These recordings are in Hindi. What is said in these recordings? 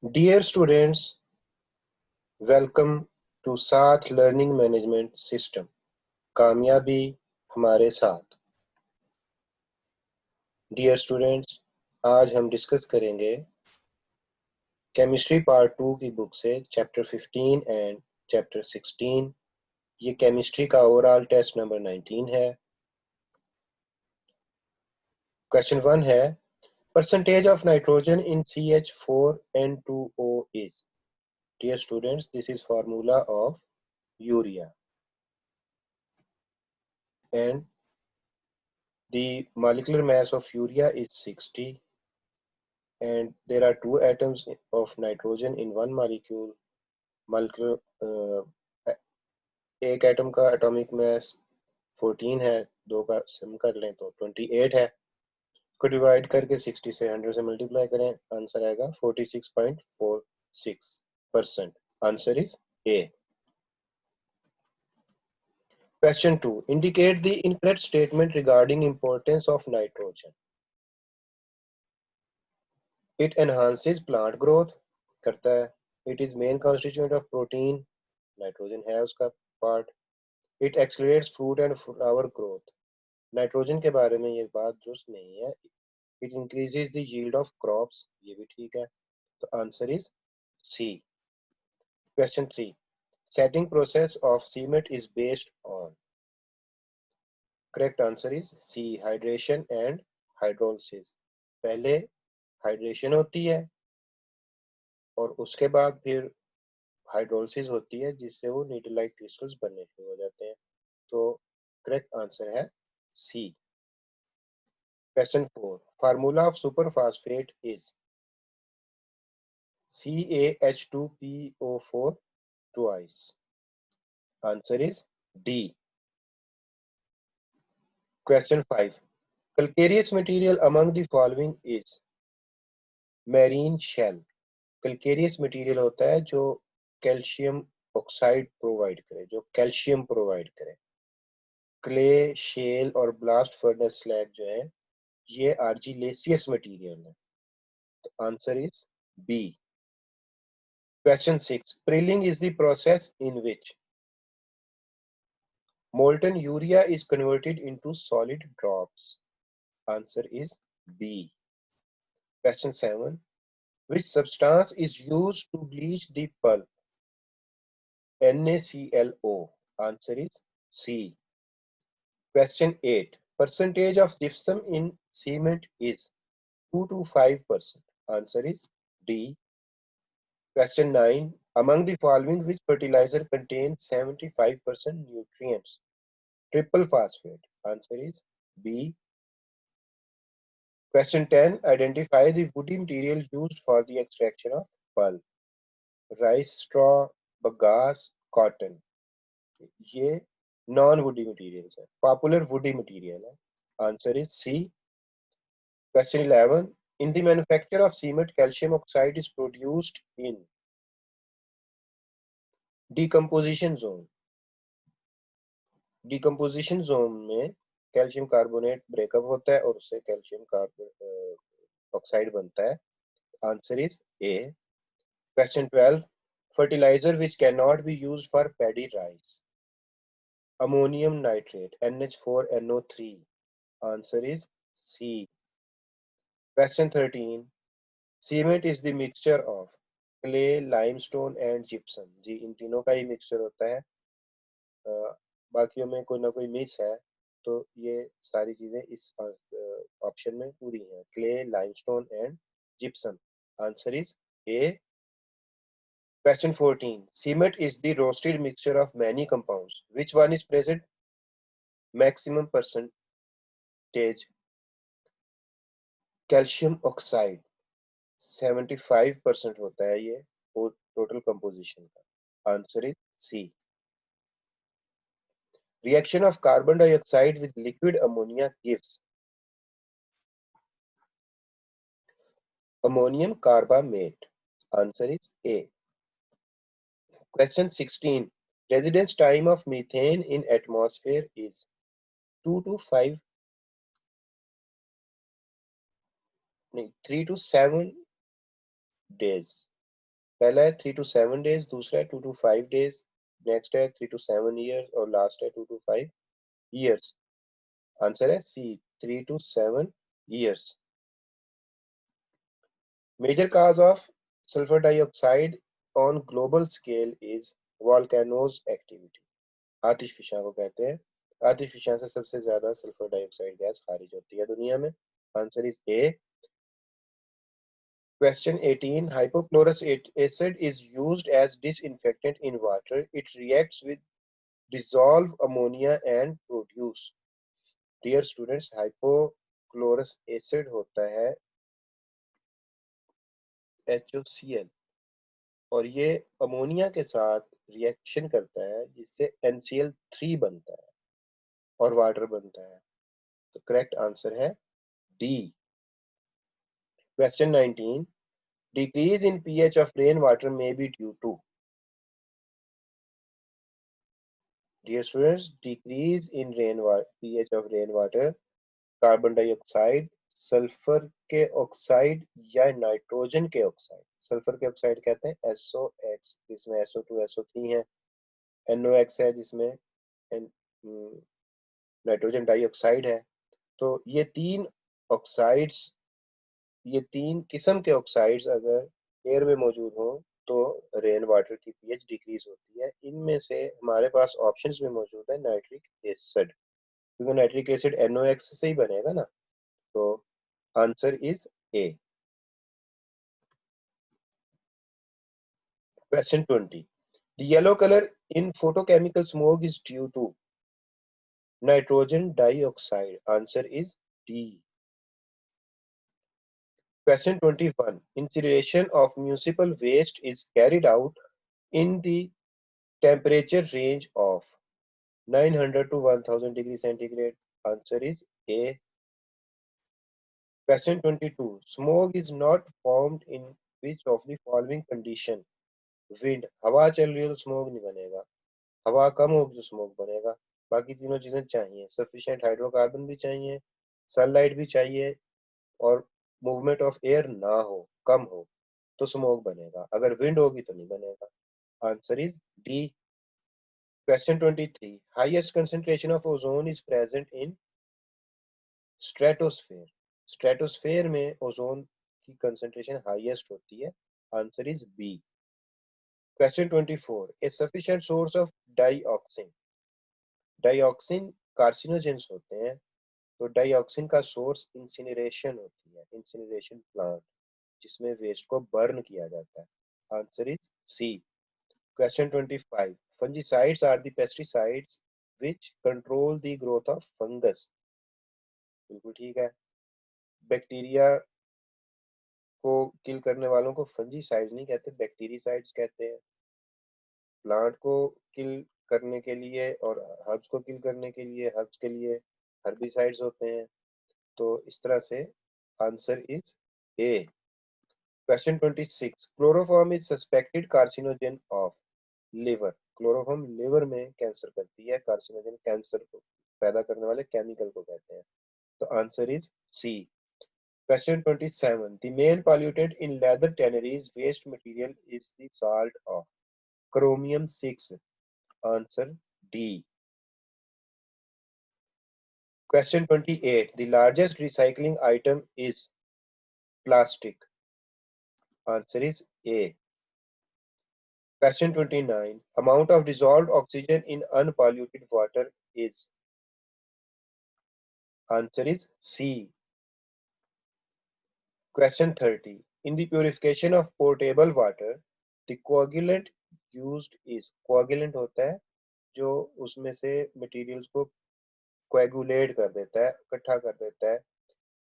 Dear students, welcome to साथ लर्निंग मैनेजमेंट सिस्टम। कामयाबी हमारे साथ। डियर स्टूडेंट्स, आज हम डिस्कस करेंगे केमिस्ट्री पार्ट 2 की बुक से चैप्टर 15 एंड चैप्टर 16। ये केमिस्ट्री का ओवरऑल टेस्ट नंबर 19 है। क्वेश्चन 1 है, percentage of nitrogen in CH4N2O is. Dear students, this is formula of urea and the molecular mass of urea is 60 and there are two atoms of nitrogen in one molecule. Molecular एक एटम का एटॉमिक मास 14 है, दो का सम कर लें तो 28 है। इसको डिवाइड करके 60 से 100 से मल्टीप्लाई करें, आंसर आएगा 46.46%। Answer is A. Question 2, indicate the incorrect statement regarding importance of nitrogen. It enhances plant growth, करता है। It is main constituent of protein, nitrogen है उसका part. It accelerates fruit and flower growth, nitrogen के बारे में ये बात दुरुस्त नहीं है। It increases the yield of crops, ये भी ठीक है। तो answer is C. Question 3, setting process of cement is based on. Correct answer is C, hydration and hydrolysis. पहले हाइड्रेशन होती है और उसके बाद फिर हाइड्रोलिसिस होती है, जिससे वो नीडल लाइक क्रिस्टल्स बनने शुरू हो जाते हैं। तो करेक्ट आंसर है C. Question 4, formula of super phosphate is. CaH2PO4 twice. Answer is D. Question 5, calcareous material among the following is marine shell. calcareous material होता है जो कैल्शियम ऑक्साइड प्रोवाइड करे, जो कैल्शियम प्रोवाइड करे। क्ले, शेल और ब्लास्ट फर्नेस स्लैग जो है ये आर्जिलेसियस मटेरियल है। तो answer is B. Question 6, prilling is the process in which molten urea is converted into solid drops. Answer is B. Question 7, which substance is used to bleach the pulp? NaClO. Answer is C. Question 8, percentage of gypsum in cement is 2 to 5%. Answer is D. Question 9, among the following which fertilizer contains 75% nutrients? Triple phosphate. Answer is B. Question 10, identify the woody material used for the extraction of pulp. Rice straw, bagasse, cotton. ये नॉन वुडी मटेरियल्स है, पॉपुलर वुडी मटेरियल है। Answer is C. Question 11, in the manufacture of cement calcium oxide is produced in decomposition zone. decomposition zone में कैल्शियम कार्बोनेट ब्रेकअप होता है और उससे कैल्शियम कार्बन ऑक्साइड बनता है। Answer is A. Question 12, fertilizer which cannot be used for paddy rice. Ammonium nitrate, NH4NO3. Answer is C. Question 13, cement is the mixture of clay, limestone and gypsum. जी इन तीनों का ही मिक्सचर होता है। बाकियों में कोई ना कोई मिस है, तो ये सारी चीजें इस ऑप्शन में पूरी हैं। Clay, limestone and gypsum. Answer is A. Question 14, cement is the roasted mixture of many compounds. Which one is present? Maximum percentage calcium oxide 75% होता है ये टोटल कंपोजिशन का। Answer is C. Reaction of carbon dioxide with liquid ammonia gives ammonium carbamate. Answer is A. Question 16, residence time of methane in atmosphere is 2 to 5 3 to 7 days. पहला है 3 to 7 days, दूसरा है 2 to 5 days, नेक्स्ट है 3 to 7 years और लास्ट है 2 to 5 years. आंसर है सी, 3 to 7 years. Major cause of sulfur dioxide on global scale is volcanoes activity. आतिशफिशां को कहते हैं. आतिशफिशां से सबसे ज्यादा सल्फर डाइऑक्साइड गैस खारिज होती है दुनिया में. Answer is A. Question 18. Hypochlorous acid is used as disinfectant in water. It reacts with dissolved ammonia and produce. Dear students, hypochlorous acid होता है HOCl और ये अमोनिया के साथ रिएक्शन करता है जिससे NCl3 बनता है और वाटर बनता है. तो करेक्ट आंसर है D. Question 19. Decrease in pH of rainwater may be due to. Dear students, decrease in pH of rainwater, carbon dioxide, sulphur के ऑक्साइड या नाइट्रोजन के ऑक्साइड. सल्फर के ऑक्साइड कहते हैं SOX जिसमें SO2 SO3 है, NOX है जिसमें नाइट्रोजन डाइऑक्साइड है. तो ये तीन ऑक्साइड्स, ये तीन किस्म के ऑक्साइड्स अगर एयर में मौजूद हो तो रेन वाटर की पीएच डिक्रीज होती है. इनमें से हमारे पास ऑप्शंस में मौजूद है नाइट्रिक एसिड, क्योंकि नाइट्रिक एसिड NOX से ही बनेगा ना. तो answer is A. Question 20. The yellow color in photochemical smoke is due to nitrogen dioxide. Answer is D. Question 21. Incineration of municipal waste is carried out in the temperature range of 900 to 1000 degrees centigrade. Answer is A. Question 22. Smoke is not formed in which of the following condition? Wind. हवा चल रही है तो स्मोक नहीं बनेगा. हवा कम होगी तो स्मोक बनेगा. बाकी तीनों चीजें चाहिए. सफिशिएंट हाइड्रोकार्बन भी चाहिए, सनलाइट भी चाहिए और मूवमेंट ऑफ एयर ना हो, कम हो तो स्मोक बनेगा. अगर विंड होगी तो नहीं बनेगा. Answer is D. Question 23. Highest concentration of ozone is present in stratosphere. Stratosphere में ओजोन की कंसंट्रेशन हाईएस्ट होती है. Answer is B. Question 24. A sufficient source of dioxin. Dioxin carcinogens होते हैं, तो डाइऑक्सिन का सोर्स इंसिनरेशन होती है, इंसिनरेशन प्लांट जिसमें वेस्ट को बर्न किया जाता है. Answer is C. Question 25. Fungicides are the pesticides which control the growth of fungus. बिल्कुल ठीक है. बैक्टीरिया को किल करने वालों को फंजीसाइड्स नहीं कहते, बैक्टीरिसाइड्स कहते हैं. प्लांट को किल करने के लिए और हर्ब्स को किल करने के लिए, हर्ब्स के लिए हर्बिसाइड्स होते हैं. तो इस तरह से answer is A. Question 26. Chloroform is suspected carcinogen of liver. Chloroform liver में कैंसर करती है. कार्सिनोजन कैंसर को पैदा करने वाले केमिकल को कहते हैं. तो answer is C. Question 27. The main pollutant in leather tanneries waste material is the salt of chromium 6. Answer D. Question 28. The largest recycling item is plastic. Answer is A. Question 29. Amount of dissolved oxygen in unpolluted water is. Answer is C. Question 30. In the purification of potable water, the coagulant used is. Coagulant होता है जो उसमें से मटेरियल्स को कोएगुलेट कर देता है, इकट्ठा कर देता है.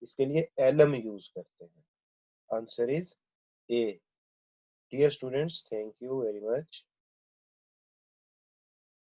इसके लिए एलम यूज करते हैं. Answer is A. Dear students, thank you very much.